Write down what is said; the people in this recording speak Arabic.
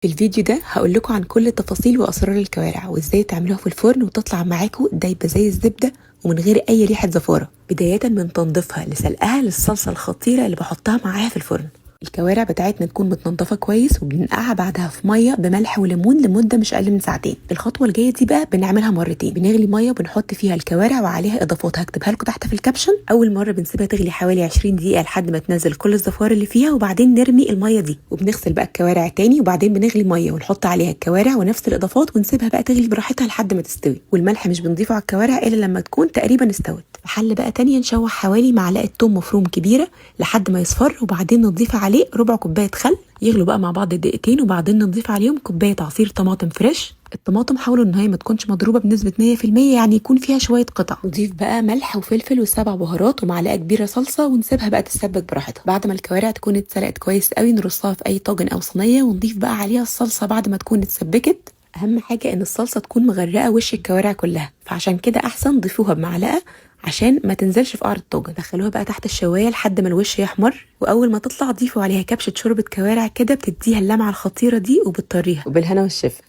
في الفيديو ده هقول لكم عن كل تفاصيل واسرار الكوارع وازاي تعملوها في الفرن وتطلع معاكم دايبه زي الزبده ومن غير اي ريحه زفاره، بدايه من تنظيفها لسلقها للصلصه الخطيره اللي بحطها معاها في الفرن. الكوارع بتاعتنا تكون متنضفه كويس وبننقعها بعدها في ميه بملح وليمون لمده مش اقل من ساعتين. الخطوه الجايه دي بقى بنعملها مرتين، بنغلي ميه وبنحط فيها الكوارع وعليها اضافات هكتبها لكم تحت في الكابشن. اول مره بنسيبها تغلي حوالي 20 دقيقه لحد ما تنزل كل الزفار اللي فيها، وبعدين نرمي الميه دي وبنغسل بقى الكوارع تاني، وبعدين بنغلي ميه ونحط عليها الكوارع ونفس الاضافات ونسيبها بقى تغلي براحتها لحد ما تستوي. والملح مش بنضيفه على الكوارع الا لما تكون تقريبا استوت. في حله بقى تانية نشوح حوالي معلقه توم مفروم كبيره لحد ما يصفر، وبعدين نضيف عليه ربع كوبايه خل يغلوا بقى مع بعض دقيقتين، وبعدين نضيف عليهم كوبايه عصير طماطم فريش. الطماطم حاولوا ان هي ما تكونش مضروبه بنسبه 100%، يعني يكون فيها شويه قطع. نضيف بقى ملح وفلفل وسبع بهارات ومعلقه كبيره صلصه ونسيبها بقى تتسبك براحتها. بعد ما الكوارع تكون اتسلقت كويس قوي نرصها في اي طاجن او صينيه ونضيف بقى عليها الصلصه بعد ما تكون اتسبكت. اهم حاجه ان الصلصه تكون مغرقه وش الكوارع كلها، فعشان كده احسن ضيفوها بمعلقه عشان ما تنزلش في قعر الطاجن. دخلوها بقى تحت الشوايه لحد ما الوش يحمر، واول ما تطلع ضيفوا عليها كبشه شوربه كوارع كده بتديها اللمعه الخطيره دي وبتطريها. وبالهنا والشفا.